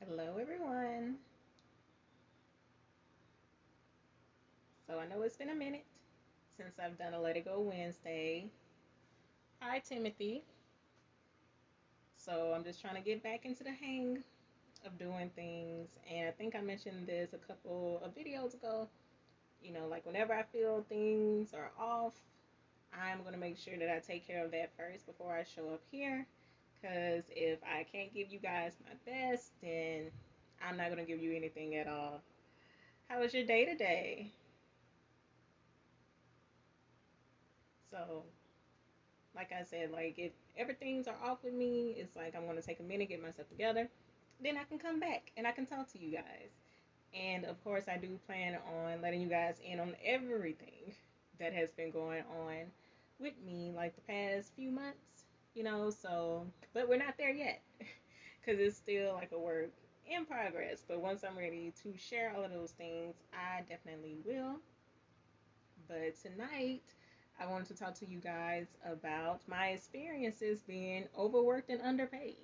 Hello, everyone. So I know it's been a minute since I've done a Let It Go Wednesday. Hi, Timothy. So I'm just trying to get back into the hang of doing things. And I think I mentioned this a couple of videos ago. Like whenever I feel things are off, I'm going to make sure that I take care of that first before I show up here. Because if I can't give you guys my best, then I'm not going to give you anything at all. How was your day today? So like I said, like if everything's are off with me, it's like I'm gonna take a minute, get myself together, then I can come back and I can talk to you guys. And of course, I do plan on letting you guys in on everything that has been going on with me, like the past few months. So, but we're not there yet because it's still like a work in progress. But once I'm ready to share all of those things, I definitely will. But tonight, I wanted to talk to you guys about my experiences being overworked and underpaid.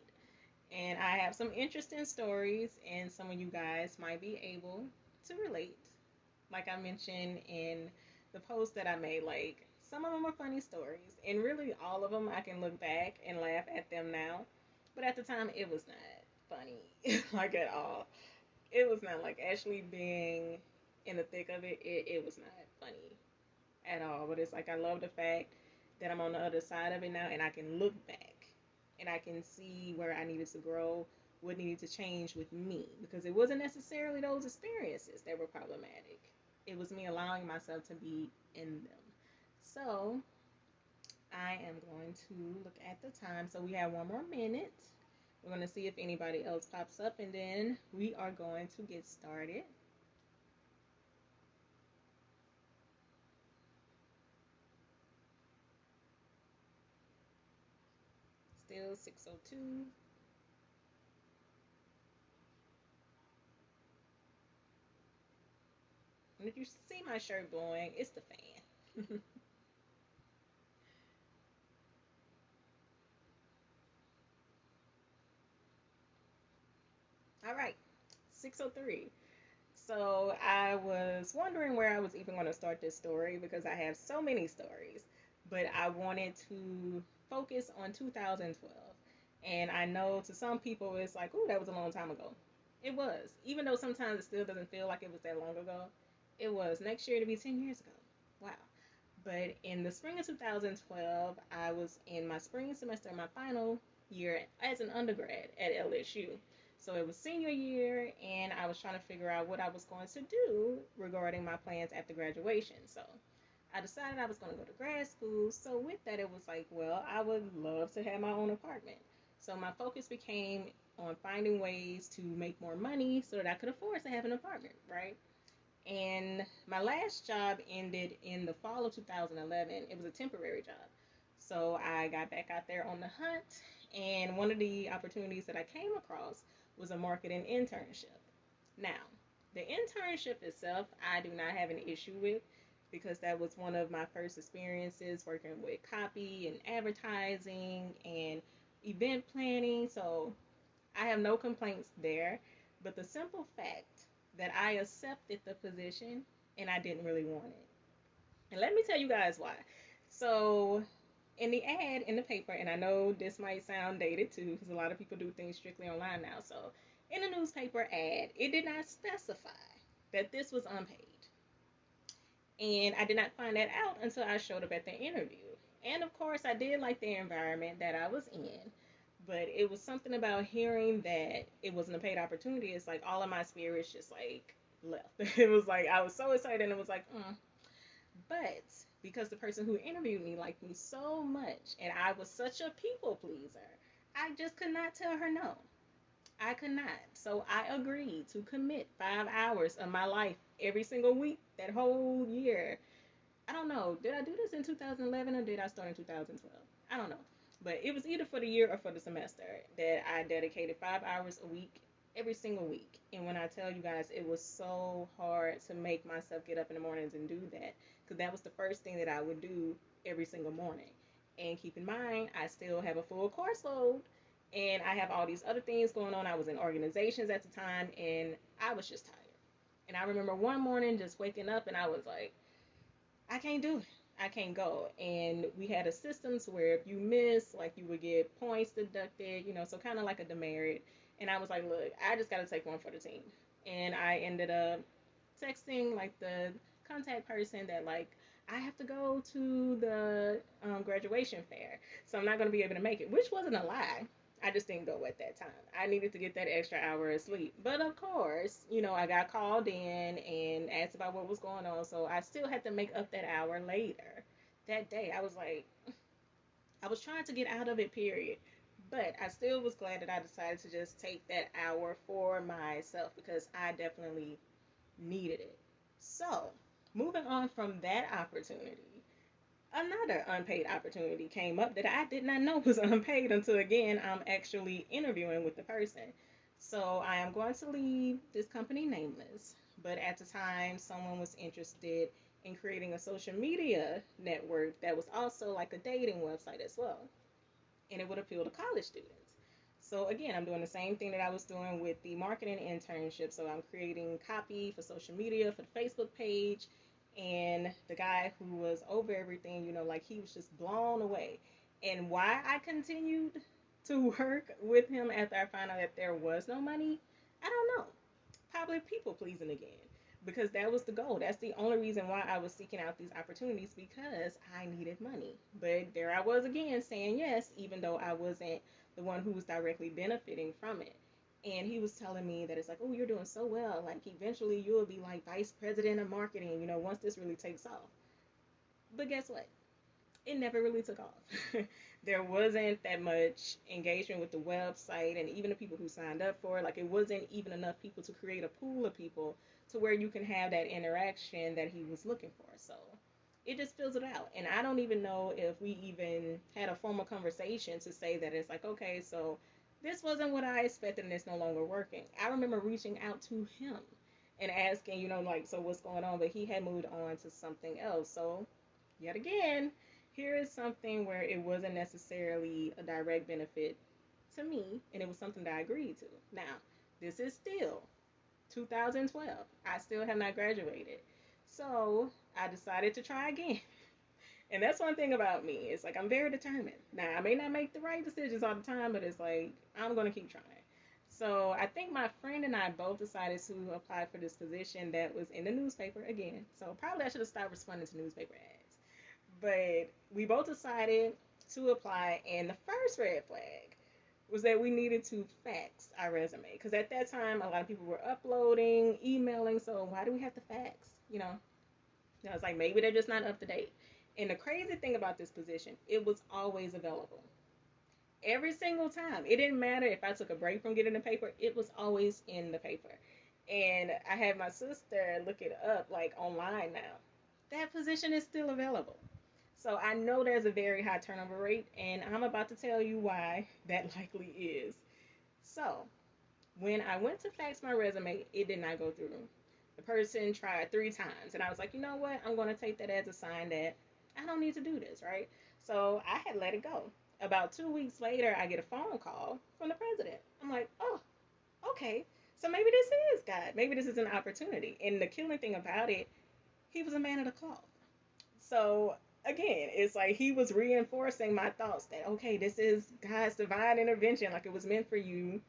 And I have some interesting stories, and some of you guys might be able to relate. Like I mentioned in the post that I made, like some of them are funny stories, and really all of them I can look back and laugh at them now. But at the time, it was not funny, like at all. It was not like actually being in the thick of it was not funny at all. But it's like I love the fact that I'm on the other side of it now and I can look back and I can see where I needed to grow, what needed to change with me. Because it wasn't necessarily those experiences that were problematic. It was me allowing myself to be in them. So I am going to look at the time. So we have one more minute. We're going to see if anybody else pops up and then we are going to get started. Still 6:02. And if you see my shirt blowing, it's the fan. All right, 6:03. So I was wondering where I was even going to start this story because I have so many stories, but I wanted to focus on 2012. And I know to some people it's like, ooh, that was a long time ago. It was, even though sometimes it still doesn't feel like it was that long ago. It was. Next year to be 10 years ago. Wow. But in the spring of 2012, I was in my spring semester, my final year as an undergrad at LSU. So it was senior year, and I was trying to figure out what I was going to do regarding my plans after graduation. So I decided I was going to go to grad school. So with that, it was like, well, I would love to have my own apartment. So my focus became on finding ways to make more money so that I could afford to have an apartment, right? And my last job ended in the fall of 2011. It was a temporary job. So I got back out there on the hunt, and one of the opportunities that I came across was a marketing internship. Now, the internship itself, I do not have an issue with because that was one of my first experiences working with copy and advertising and event planning. So I have no complaints there. But the simple fact that I accepted the position and I didn't really want it. And let me tell you guys why. So, in the ad in the paper, and I know this might sound dated too, because a lot of people do things strictly online now. So, in a newspaper ad, it did not specify that this was unpaid. And I did not find that out until I showed up at the interview. And of course, I did like the environment that I was in, but it was something about hearing that it wasn't a paid opportunity. It's like all of my spirits just like left. It was like I was so excited, and it was like, But because the person who interviewed me liked me so much, and I was such a people pleaser, I just could not tell her no. I could not. So I agreed to commit 5 hours of my life every single week that whole year. I don't know. Did I do this in 2011 or did I start in 2012? I don't know. But it was either for the year or for the semester that I dedicated 5 hours a week every single week. And when I tell you guys, it was so hard to make myself get up in the mornings and do that because that was the first thing that I would do every single morning. And keep in mind, I still have a full course load And I have all these other things going on. I was in organizations at the time, and I was just tired. And I remember one morning just waking up, and I was like, I can't do it. I can't go. And we had a system to where if you miss, like you would get points deducted, so kind of like a demerit. And I was like, look, I just got to take one for the team. And I ended up texting like the contact person that like I have to go to the graduation fair, so I'm not going to be able to make it, which wasn't a lie. I just didn't go at that time. I needed to get that extra hour of sleep. But of course, I got called in and asked about what was going on, so I still had to make up that hour later. That day, I was like, I was trying to get out of it, period. But I still was glad that I decided to just take that hour for myself because I definitely needed it. So, moving on from that opportunity, another unpaid opportunity came up that I did not know was unpaid until again I'm actually interviewing with the person. So, I am going to leave this company nameless, but at the time, someone was interested in creating a social media network that was also like a dating website as well, and it would appeal to college students. So again, I'm doing the same thing that I was doing with the marketing internship. So I'm creating copy for social media for the Facebook page, and the guy who was over everything, like he was just blown away. And why I continued to work with him after I found out that there was no money, I don't know. Probably people pleasing again. Because that was the goal. That's the only reason why I was seeking out these opportunities because I needed money. But there I was again saying yes, even though I wasn't the one who was directly benefiting from it. And he was telling me that it's like, oh, you're doing so well. Like, eventually you'll be like vice president of marketing, once this really takes off. But guess what? It never really took off. There wasn't that much engagement with the website and even the people who signed up for it. Like, it wasn't even enough people to create a pool of people to where you can have that interaction that he was looking for. So it just fills it out. And I don't even know if we even had a formal conversation to say that it's like, okay, so this wasn't what I expected and it's no longer working. I remember reaching out to him and asking, like, so what's going on? But he had moved on to something else. So yet again, here is something where it wasn't necessarily a direct benefit to me, and it was something that I agreed to. Now, this is still 2012. I still have not graduated. So I decided to try again. And that's one thing about me. It's like I'm very determined. Now, I may not make the right decisions all the time, but it's like I'm going to keep trying. So I think my friend and I both decided to apply for this position that was in the newspaper again. So probably I should have stopped responding to newspaper ads. But we both decided to apply, and the first red flag was that we needed to fax our resume. Because at that time, a lot of people were uploading, emailing, so why do we have to fax? And I was like, maybe they're just not up to date. And the crazy thing about this position, it was always available. Every single time. It didn't matter if I took a break from getting the paper, it was always in the paper. And I had my sister look it up like online now. That position is still available. So I know there's a very high turnover rate, and I'm about to tell you why that likely is. So, when I went to fax my resume, it did not go through. The person tried 3 times, and I was like, you know what? I'm going to take that as a sign that I don't need to do this, right? So I had let it go. About 2 weeks later, I get a phone call from the president. I'm like, oh, okay. So maybe this is God. Maybe this is an opportunity. And the killing thing about it, he was a man of the cloth. So again, it's like he was reinforcing my thoughts that okay, this is God's divine intervention, like it was meant for you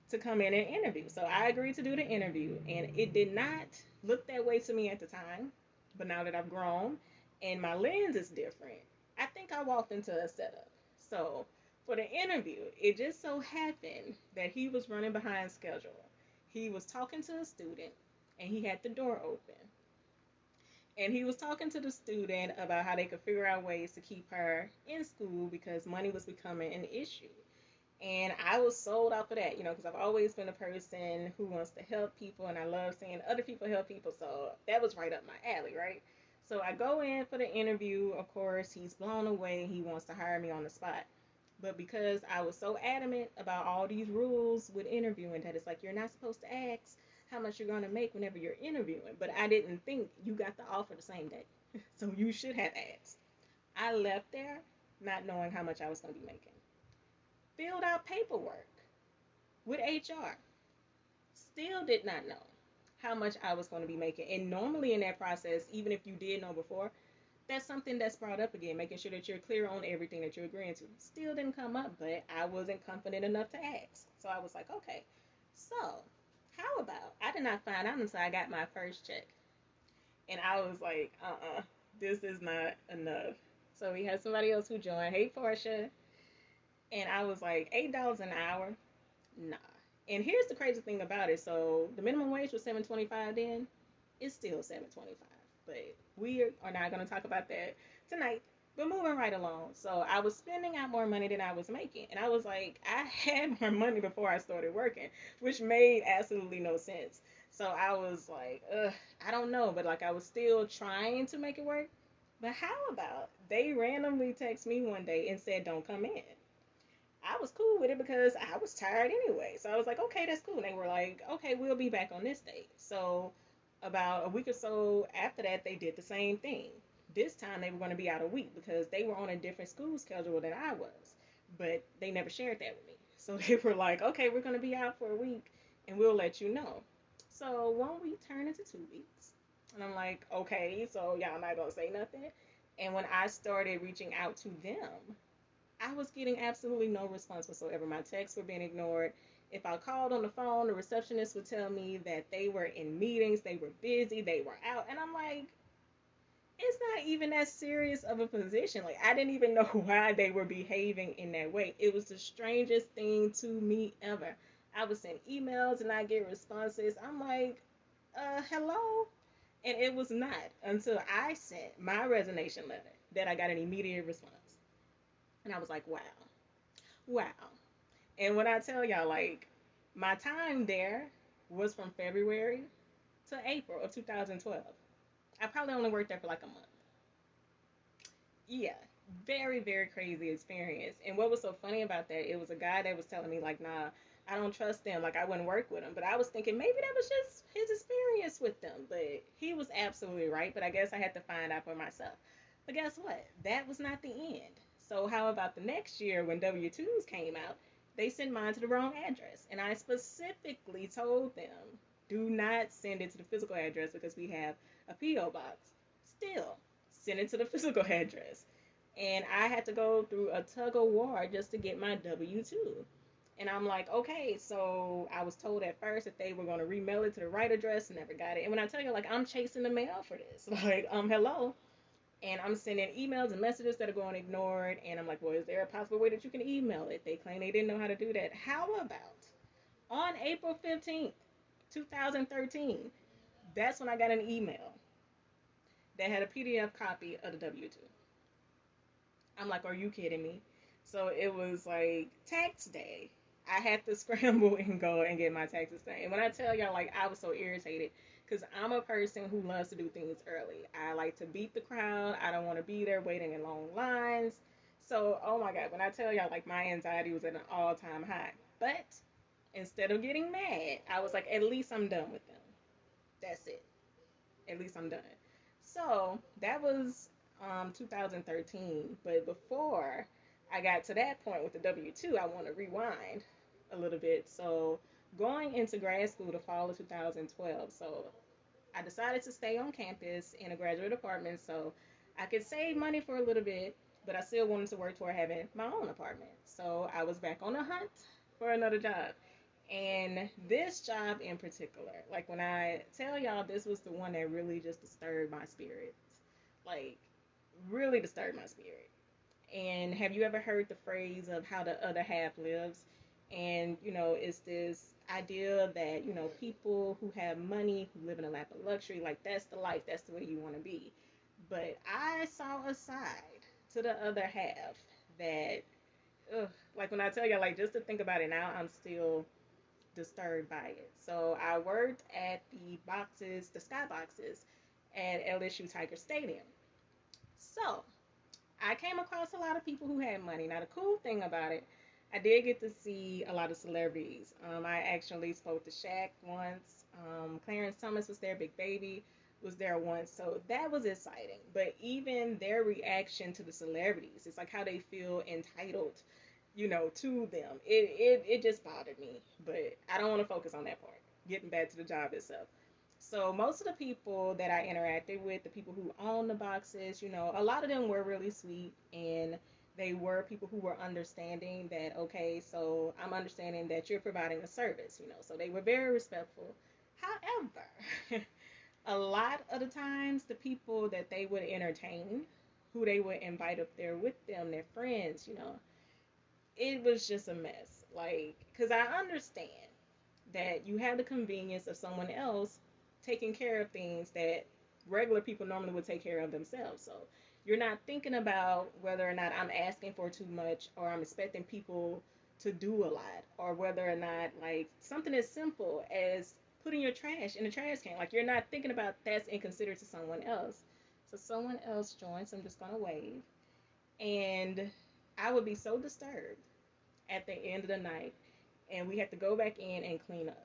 to come in and interview. So I agreed to do the interview, and it did not look that way to me at the time, but now that I've grown and my lens is different, I think I walked into a setup. So for the interview, it just so happened that he was running behind schedule. He was talking to a student, and he had the door open, and he was talking to the student about how they could figure out ways to keep her in school because money was becoming an issue. And I was sold out for that, because I've always been a person who wants to help people and I love seeing other people help people. So that was right up my alley, right? So I go in for the interview. Of course, he's blown away. He wants to hire me on the spot. But because I was so adamant about all these rules with interviewing, that it's like you're not supposed to ask how much you're going to make whenever you're interviewing. But I didn't think you got the offer the same day. So you should have asked. I left there not knowing how much I was going to be making. filled out paperwork with HR. Still did not know how much I was going to be making. And normally in that process, even if you did know before, that's something that's brought up again, making sure that you're clear on everything that you're agreeing to. Still didn't come up, but I wasn't confident enough to ask. So I was like, okay, so how about I did not find out until I got my first check. And I was like, this is not enough. So we had somebody else who joined. Hey, Portia. And I was like, $8 an hour? Nah. And here's the crazy thing about it. So the minimum wage was 7.25 then. It's still 7.25. But we are not going to talk about that tonight. But moving right along. So I was spending out more money than I was making. And I was like, I had more money before I started working, which made absolutely no sense. So I was like, ugh, I don't know. But like I was still trying to make it work. But how about they randomly text me one day and said, don't come in? I was cool with it because I was tired anyway. So I was like, okay, that's cool. And they were like, okay, we'll be back on this date. So about a week or so after that, they did the same thing. This time they were going to be out a week because they were on a different school schedule than I was. But they never shared that with me. So they were like, okay, we're going to be out for a week and we'll let you know. So 1 week turned into 2 weeks. And I'm like, okay, so y'all not going to say nothing? And when I started reaching out to them, I was getting absolutely no response whatsoever. My texts were being ignored. If I called on the phone, the receptionist would tell me that they were in meetings, they were busy, they were out. And I'm like, it's not even that serious of a position. Like, I didn't even know why they were behaving in that way. It was the strangest thing to me ever. I would send emails and I get responses. I'm like, hello? And it was not until I sent my resignation letter that I got an immediate response. And I was like, wow, wow. And when I tell y'all, like, my time there was from February to April of 2012. I probably only worked there for like a month. Yeah, very, very crazy experience. And what was so funny about that, it was a guy that was telling me, like, nah, I don't trust them. Like, I wouldn't work with him. But I was thinking maybe that was just his experience with them. But he was absolutely right. But I guess I had to find out for myself. But guess what? That was not the end. So, how about the next year when W 2s came out? They sent mine to the wrong address. And I specifically told them, do not send it to the physical address because we have a P.O. box. Still, send it to the physical address. And I had to go through a tug of war just to get my W 2. And I'm like, okay, so I was told at first that they were going to remail it to the right address and never got it. And when I tell you, like, I'm chasing the mail for this, like, hello. And I'm sending emails and messages that are going ignored. And I'm like, well, is there a possible way that you can email it? They claim they didn't know how to do that. How about on April 15th, 2013, that's when I got an email that had a PDF copy of the W 2. I'm like, are you kidding me? So it was like tax day. I had to scramble and go and get my taxes done. And when I tell y'all, like, I was so irritated because I'm a person who loves to do things early. I like to beat the crowd. I don't want to be there waiting in long lines. So, oh my God, when I tell y'all, like, my anxiety was at an all-time high. But instead of getting mad, I was like, at least I'm done with them. That's it. At least I'm done. So that was 2013. But before I got to that point with the W 2, I want to rewind a little bit. So going into grad school the fall of 2012. So I decided to stay on campus in a graduate apartment so I could save money for a little bit, but I still wanted to work toward having my own apartment. So I was back on the hunt for another job. And this job in particular, like when I tell y'all this was the one that really just disturbed my spirit, like really disturbed my spirit. And have you ever heard the phrase of how the other half lives? And, it's this idea that, people who have money, who live in a lap of luxury, like that's the life, that's the way you want to be. But I saw a side to the other half that, ugh, like when I tell you, like just to think about it now, I'm still disturbed by it. So I worked at the sky boxes at LSU Tiger Stadium. So I came across a lot of people who had money. Now the cool thing about it, I did get to see a lot of celebrities. I actually spoke to Shaq once. Clarence Thomas was there. Big Baby was there once. So that was exciting. But even their reaction to the celebrities, it's like how they feel entitled to them. It just bothered me, but I don't want to focus on that part. Getting back to the job itself. So most of the people that I interacted with, the people who own the boxes, a lot of them were really sweet, and they were people who were understanding that, okay, so I'm understanding that you're providing a service, so they were very respectful. However, a lot of the times the people that they would entertain, who they would invite up there with them, their friends, it was just a mess. Like, because I understand that you have the convenience of someone else taking care of things that regular people normally would take care of themselves. So you're not thinking about whether or not I'm asking for too much, or I'm expecting people to do a lot, or whether or not, like, something as simple as putting your trash in the trash can. Like, you're not thinking about that's inconsiderate to someone else. So someone else joins, I'm just gonna wave. And I would be so disturbed at the end of the night, and we had to go back in and clean up.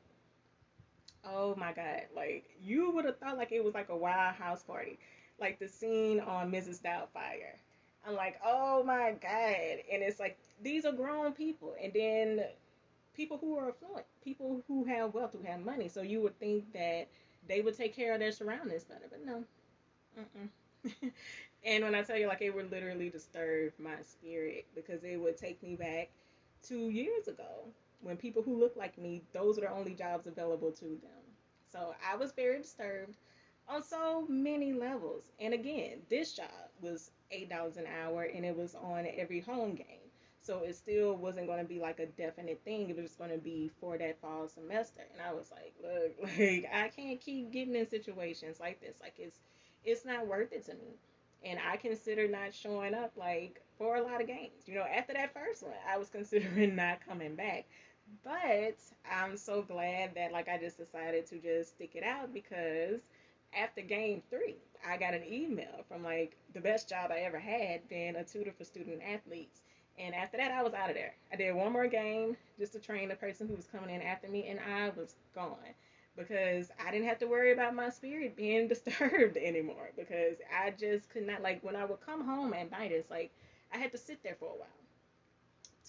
Oh my God. Like, you would have thought like it was like a wild house party. Like the scene on Mrs. Doubtfire. I'm like, oh my God. And it's like, these are grown people. And then people who are affluent, people who have wealth, who have money. So you would think that they would take care of their surroundings better. But no. Mm-mm. And when I tell you, like, it would literally disturb my spirit, because it would take me back 2 years ago, when people who look like me, those are the only jobs available to them. So I was very disturbed on so many levels. And again, this job was $8 an hour, and it was on every home game. So it still wasn't going to be like a definite thing. It was just going to be for that fall semester. And I was like, look, like, I can't keep getting in situations like this. Like, it's not worth it to me. And I consider not showing up, like, for a lot of games. After that first one, I was considering not coming back. But I'm so glad that, like, I just decided to just stick it out, because after game three, I got an email from, like, the best job I ever had, being a tutor for student athletes. And after that, I was out of there. I did one more game just to train the person who was coming in after me, and I was gone, because I didn't have to worry about my spirit being disturbed anymore, because I just could not, like, when I would come home at night, it's like I had to sit there for a while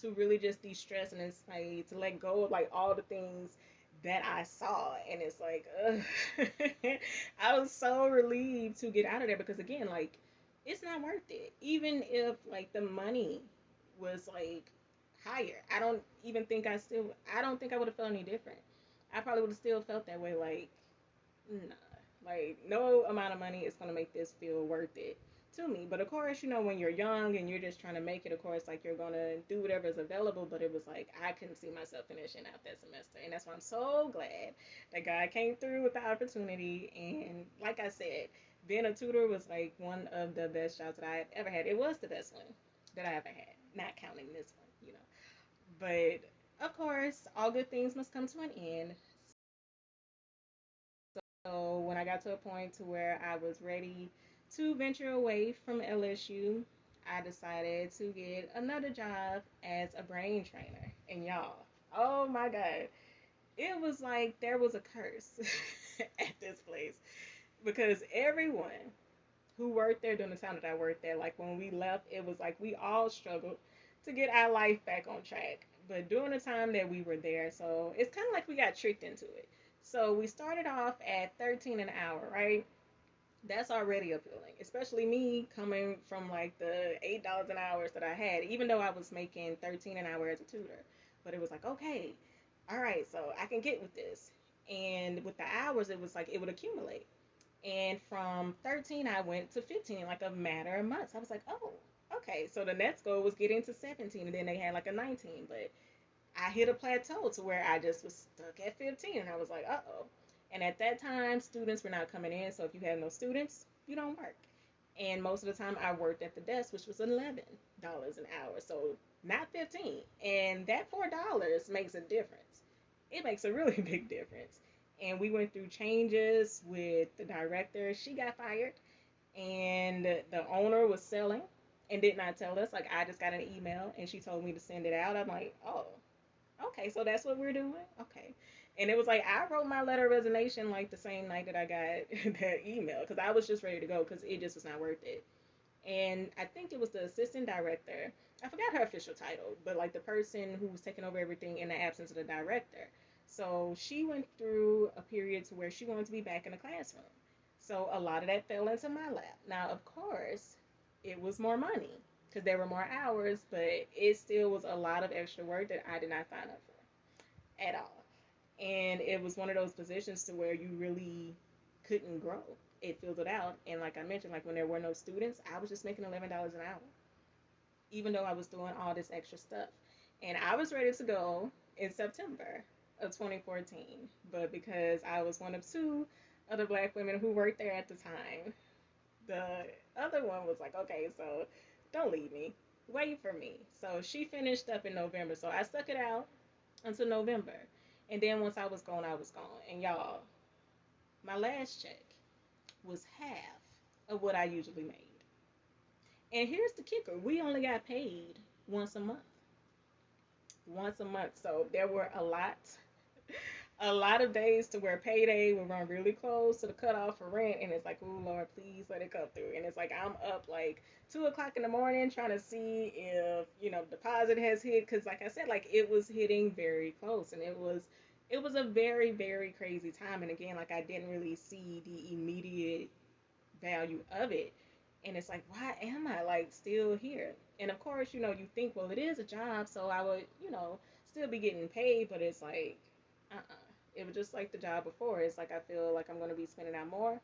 to really just de-stress, and it's like to let go of, like, all the things that I saw. And it's like, ugh. I was so relieved to get out of there, because again, like, it's not worth it. Even if, like, the money was, like, higher, I don't think I would have felt any different. I probably would have still felt that way. Like, nah, like, no amount of money is gonna make this feel worth it to me. But of course, when you're young and you're just trying to make it, of course, like, you're gonna do whatever is available. But it was like I couldn't see myself finishing out that semester, and that's why I'm so glad that God came through with the opportunity. And like I said, being a tutor was like one of the best jobs that I have ever had. It was the best one that I ever had, not counting this one. But of course, all good things must come to an end. So when I got to a point to where I was ready to venture away from LSU, I decided to get another job as a brain trainer. And y'all, oh my God, it was like there was a curse at this place, because everyone who worked there during the time that I worked there, like, when we left, it was like we all struggled to get our life back on track. But during the time that we were there, so it's kind of like we got tricked into it. So we started off at 13 an hour, right? That's already appealing, especially me coming from, like, the $8 an hour that I had, even though I was making 13 an hour as a tutor. But it was like, okay, all right, so I can get with this. And with the hours, it was like it would accumulate. And from 13, I went to 15 in, like, a matter of months. I was like, oh, okay. So the next goal was getting to 17, and then they had like a 19. But I hit a plateau to where I just was stuck at 15, and I was like, uh-oh. And at that time, students were not coming in. So if you have no students, you don't work. And most of the time, I worked at the desk, which was $11 an hour. So not 15. And that $4 makes a difference. It makes a really big difference. And we went through changes with the director. She got fired, and the owner was selling and did not tell us. Like, I just got an email, and she told me to send it out. I'm like, oh, okay, so that's what we're doing? Okay. And it was like I wrote my letter of resignation, like, the same night that I got that email, because I was just ready to go, because it just was not worth it. And I think it was the assistant director. I forgot her official title, but like the person who was taking over everything in the absence of the director. So she went through a period to where she wanted to be back in the classroom. So a lot of that fell into my lap. Now, of course, it was more money because there were more hours, but it still was a lot of extra work that I did not sign up for at all. And it was one of those positions to where you really couldn't grow. It filled it out, and like I mentioned, like when there were no students, I was just making $11 an hour, even though I was doing all this extra stuff. And I was ready to go in September of 2014, but because I was one of two other black women who worked there at the time, the other one was like, okay, so don't leave me, wait for me. So she finished up in November, so I stuck it out until November. And then once I was gone, I was gone. And y'all, my last check was half of what I usually made. And here's the kicker, we only got paid once a month. Once a month. So there were a lot of days to where payday would run really close to the cutoff for rent, and it's like, oh Lord, please let it come through. And it's like I'm up like 2 o'clock in the morning trying to see if deposit has hit, because like I said, like it was hitting very close, and it was a very very crazy time. And again, like I didn't really see the immediate value of it. And it's like, why am I like still here? And of course, you think, well, it is a job, so I would, still be getting paid, but it's like, uh-uh. It was just like the job before. It's like I feel like I'm going to be spending out more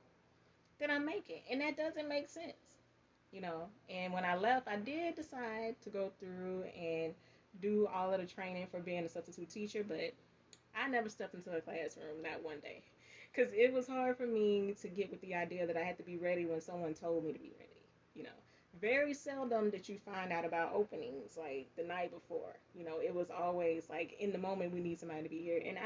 than I'm making. And that doesn't make sense. And when I left, I did decide to go through and do all of the training for being a substitute teacher, but I never stepped into a classroom, not one day. Because it was hard for me to get with the idea that I had to be ready when someone told me to be ready. You know, very seldom did you find out about openings like the night before. It was always like in the moment we need somebody to be here. And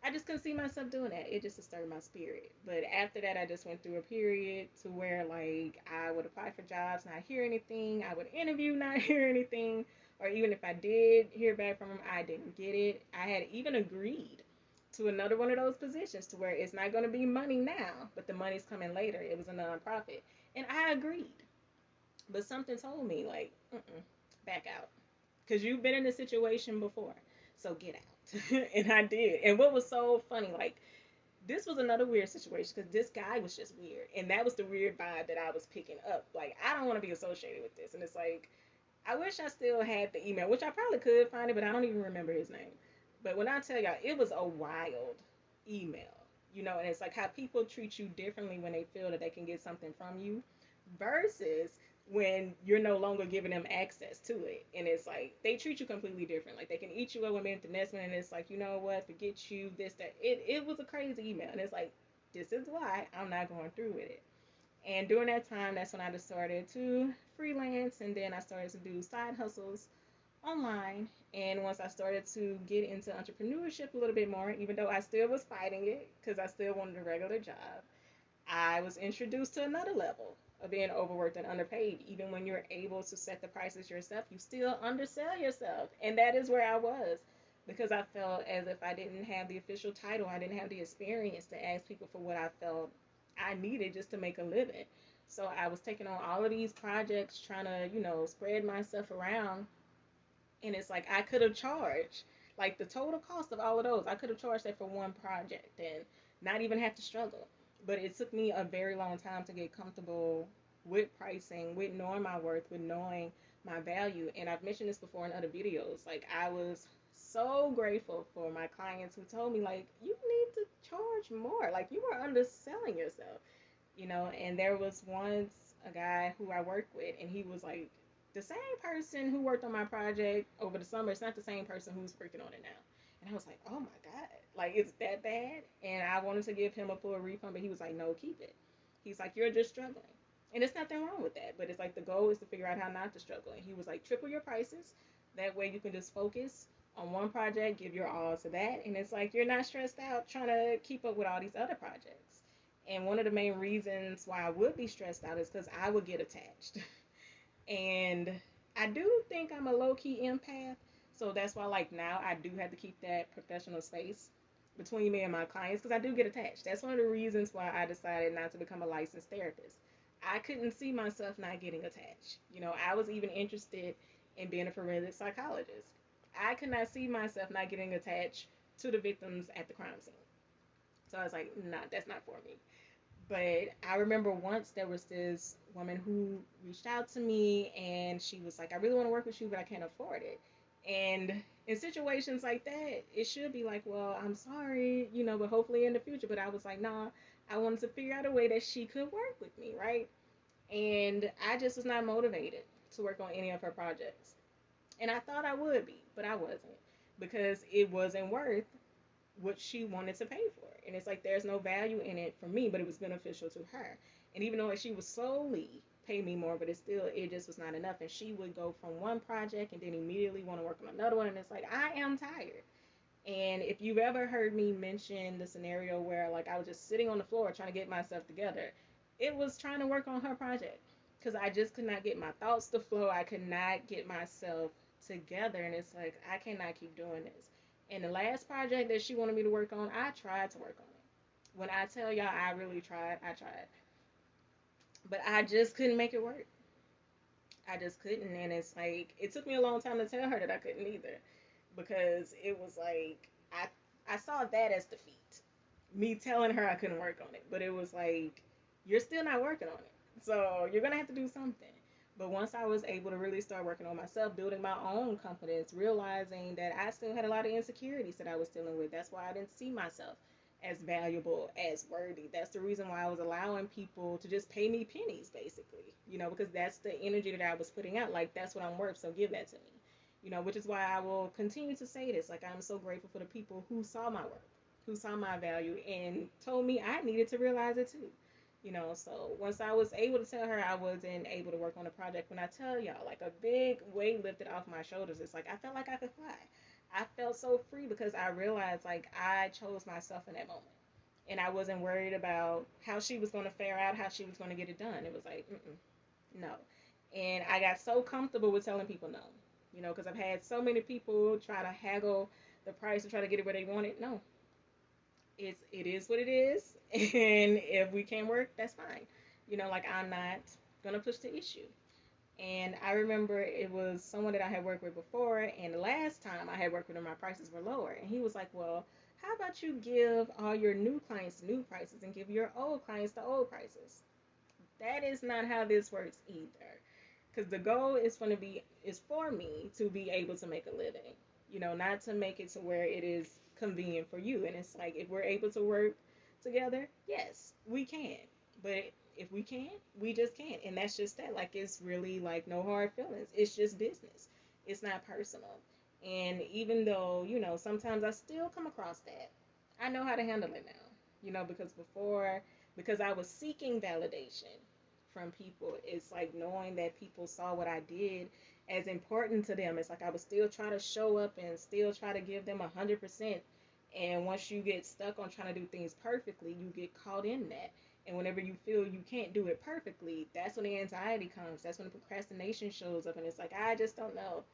I just couldn't see myself doing that. It just disturbed my spirit. But after that, I just went through a period to where like I would apply for jobs, not hear anything. I would interview, not hear anything. Or even if I did hear back from them, I didn't get it. I had even agreed to another one of those positions to where it's not going to be money now, but the money's coming later. It was a nonprofit, and I agreed. But something told me like, back out, because you've been in this situation before, so get out. And I did. And what was so funny, like this was another weird situation because this guy was just weird, and that was the weird vibe that I was picking up. Like I don't want to be associated with this, and it's like I wish I still had the email, which I probably could find it, but I don't even remember his name. But when I tell y'all, it was a wild email, and it's like how people treat you differently when they feel that they can get something from you versus when you're no longer giving them access to it. And it's like they treat you completely different. Like they can eat you up one minute, the next minute, and it's like, you know what, forget you, this, that. It was a crazy email. And it's like, this is why I'm not going through with it. And during that time, that's when I just started to freelance, and then I started to do side hustles online. And once I started to get into entrepreneurship a little bit more, even though I still was fighting it because I still wanted a regular job, I was introduced to another level of being overworked and underpaid. Even when you're able to set the prices yourself, you still undersell yourself. And that is where I was, because I felt as if I didn't have the official title, I didn't have the experience to ask people for what I felt I needed just to make a living. So I was taking on all of these projects, trying to, spread myself around. And it's like I could have charged like the total cost of all of those. I could have charged that for one project and not even have to struggle. But it took me a very long time to get comfortable with pricing, with knowing my worth, with knowing my value. And I've mentioned this before in other videos. Like I was so grateful for my clients who told me like you need to charge more. Like you are underselling yourself. And there was once a guy who I worked with, and he was like, the same person who worked on my project over the summer is not the same person who's working on it now. And I was like, oh my God, like it's that bad? And I wanted to give him a full refund, but he was like, no, keep it. He's like, you're just struggling. And there's nothing wrong with that, but it's like the goal is to figure out how not to struggle. And he was like, triple your prices. That way you can just focus on one project, give your all to that. And it's like you're not stressed out trying to keep up with all these other projects. And one of the main reasons why I would be stressed out is because I would get attached. And I do think I'm a low key empath. So that's why, like, now I do have to keep that professional space between me and my clients because I do get attached. That's one of the reasons why I decided not to become a licensed therapist. I couldn't see myself not getting attached. I was even interested in being a forensic psychologist. I could not see myself not getting attached to the victims at the crime scene. So I was like, nah, that's not for me. But I remember once there was this woman who reached out to me and she was like, I really want to work with you, but I can't afford it. And in situations like that, it should be like, well, I'm sorry, but hopefully in the future. But I was like, nah, I wanted to figure out a way that she could work with me, right? And I just was not motivated to work on any of her projects. And I thought I would be, but I wasn't because it wasn't worth what she wanted to pay for. And it's like there's no value in it for me, but it was beneficial to her. And even though like, she would slowly pay me more, but it just was not enough. And she would go from one project and then immediately want to work on another one. And it's like I am tired. And if you've ever heard me mention the scenario where like I was just sitting on the floor trying to get myself together, it was trying to work on her project because I just could not get my thoughts to flow. I could not get myself together, and it's like I cannot keep doing this. And the last project that she wanted me to work on, I tried to work on it. When I tell y'all I really tried, I tried, but I just couldn't make it work. I just couldn't, and it's like it took me a long time to tell her that I couldn't either, because it was like I saw that as defeat. Me telling her I couldn't work on it, but it was like you're still not working on it, so you're gonna have to do something. But once I was able to really start working on myself, building my own confidence, realizing that I still had a lot of insecurities that I was dealing with. That's why I didn't see myself as valuable, as worthy. That's the reason why I was allowing people to just pay me pennies, basically, because that's the energy that I was putting out. Like, that's what I'm worth, so give that to me. Which is why I will continue to say this. Like, I'm so grateful for the people who saw my work, who saw my value, and told me I needed to realize it too. So once I was able to tell her I wasn't able to work on the project, when I tell y'all, like a big weight lifted off my shoulders, it's like I felt like I could fly. I felt so free because I realized like I chose myself in that moment. And I wasn't worried about how she was going to fare out, how she was going to get it done. It was like, no. And I got so comfortable with telling people no, because I've had so many people try to haggle the price to try to get it where they want it. No, it is what it is, and if we can't work, that's fine. Like I'm not gonna push the issue. And I remember it was someone that I had worked with before, and the last time I had worked with him, my prices were lower, and he was like, "Well, how about you give all your new clients new prices and give your old clients the old prices?" That is not how this works either. Because the goal is for me to be able to make a living, not to make it to where it is convenient for you. And it's like if we're able to work together, yes, we can. But if we can't, we just can't. And that's just that. Like it's really like no hard feelings. It's just business. It's not personal. And even though, sometimes I still come across that, I know how to handle it now. Because I was seeking validation from people. It's like knowing that people saw what I did as important to them. It's like I would still try to show up and still try to give them 100%. And once you get stuck on trying to do things perfectly, you get caught in that. And whenever you feel you can't do it perfectly, that's when the anxiety comes. That's when the procrastination shows up. And it's like, I just don't know.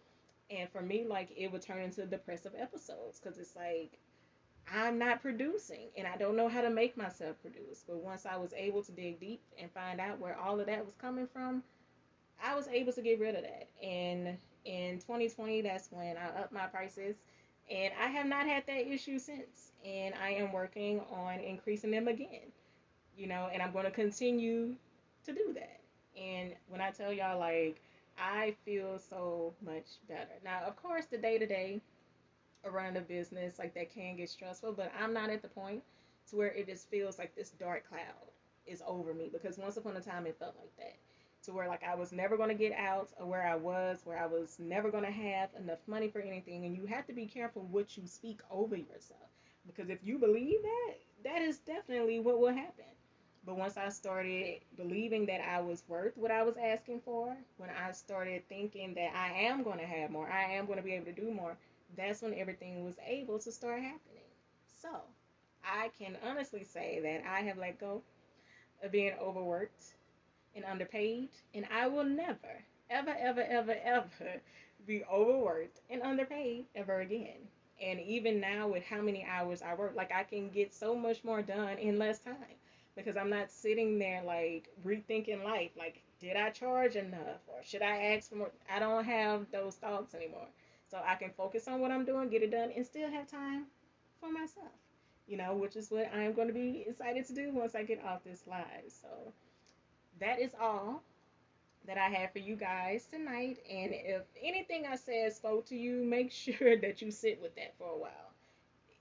And for me, like, it would turn into depressive episodes because it's like, I'm not producing and I don't know how to make myself produce. But once I was able to dig deep and find out where all of that was coming from, I was able to get rid of that. And in 2020, that's when I upped my prices. And I have not had that issue since. And I am working on increasing them again, and I'm going to continue to do that. And when I tell y'all, like, I feel so much better. Now, of course, the day to day, running a business like that can get stressful, but I'm not at the point to where it just feels like this dark cloud is over me because once upon a time it felt like that. To where like I was never going to get out of where I was never going to have enough money for anything. And you have to be careful what you speak over yourself because if you believe that, that is definitely what will happen. But once I started believing that I was worth what I was asking for, when I started thinking that I am going to have more, I am going to be able to do more, that's when everything was able to start happening. So, I can honestly say that I have let go of being overworked and underpaid, and I will never, ever, ever, ever, ever be overworked and underpaid ever again. And even now, with how many hours I work, like I can get so much more done in less time because I'm not sitting there like rethinking life. Like, did I charge enough or should I ask for more? I don't have those thoughts anymore. So I can focus on what I'm doing, get it done, and still have time for myself. Which is what I'm going to be excited to do once I get off this live. So that is all that I have for you guys tonight. And if anything I said spoke to you, make sure that you sit with that for a while.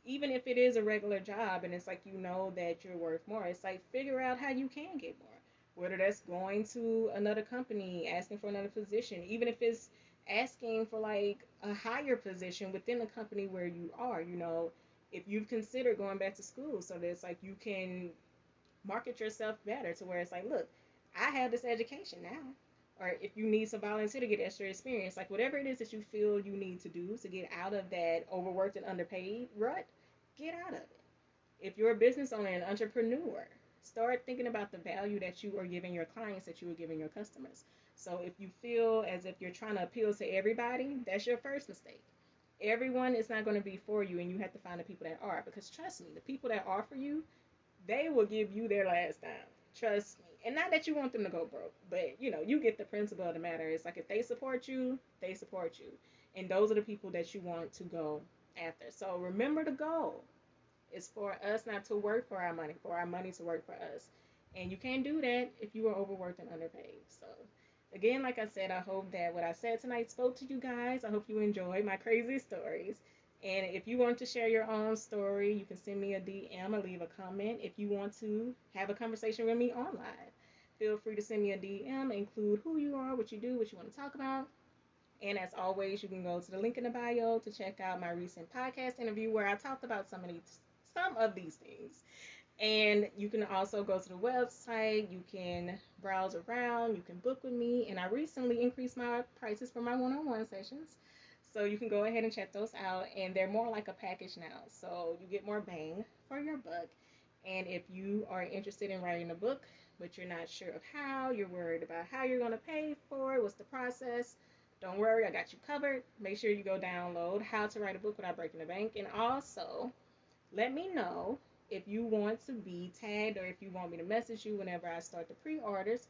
Even if it is a regular job and it's like that you're worth more, it's like figure out how you can get more. Whether that's going to another company, asking for another position, even if it's asking for like a higher position within the company where you are, if you've considered going back to school so that it's like you can market yourself better to where it's like, look, I have this education now. Or if you need some volunteer to get extra experience, like whatever it is that you feel you need to do to get out of that overworked and underpaid rut, get out of it. If you're a business owner and entrepreneur, start thinking about the value that you are giving your clients, that you are giving your customers. So if you feel as if you're trying to appeal to everybody, that's your first mistake. Everyone is not going to be for you, and you have to find the people that are. Because trust me, the people that are for you, they will give you their last dime. Trust me. And not that you want them to go broke, but you get the principle of the matter. It's like if they support you, they support you. And those are the people that you want to go after. So remember the goal. It's for us not to work for our money to work for us. And you can't do that if you are overworked and underpaid. So again, like I said, I hope that what I said tonight spoke to you guys. I hope you enjoyed my crazy stories. And if you want to share your own story, you can send me a DM or leave a comment. If you want to have a conversation with me online, feel free to send me a DM, include who you are, what you do, what you want to talk about. And as always, you can go to the link in the bio to check out my recent podcast interview where I talked about some of these things. And you can also go to the website, you can browse around, you can book with me, and I recently increased my prices for my one-on-one sessions. So you can go ahead and check those out, and they're more like a package now. So you get more bang for your buck. And if you are interested in writing a book, but you're not sure of how, you're worried about how you're going to pay for it, what's the process, don't worry, I got you covered. Make sure you go download How to Write a Book Without Breaking the Bank. And also, let me know if you want to be tagged or if you want me to message you whenever I start the pre-orders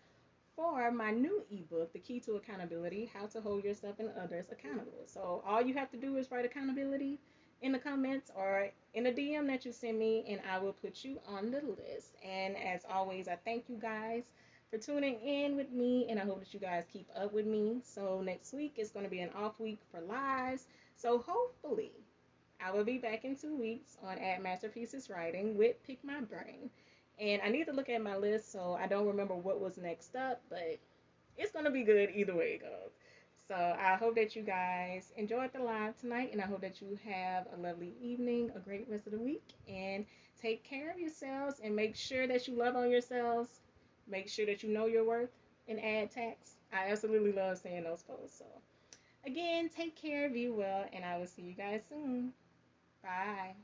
for my new ebook, The Key to Accountability: How to Hold Yourself and Others Accountable. So all you have to do is write accountability in the comments or in a DM that you send me, and I will put you on the list. And as always, I thank you guys for tuning in with me, and I hope that you guys keep up with me. So next week is going to be an off week for lives. So hopefully I will be back in 2 weeks on Add Masterpieces Writing with Pick My Brain. And I need to look at my list so I don't remember what was next up, but it's going to be good either way it goes. So I hope that you guys enjoyed the live tonight, and I hope that you have a lovely evening, a great rest of the week, and take care of yourselves and make sure that you love on yourselves. Make sure that you know your worth and add tax. I absolutely love saying those posts. So again, take care, be well, and I will see you guys soon. Bye.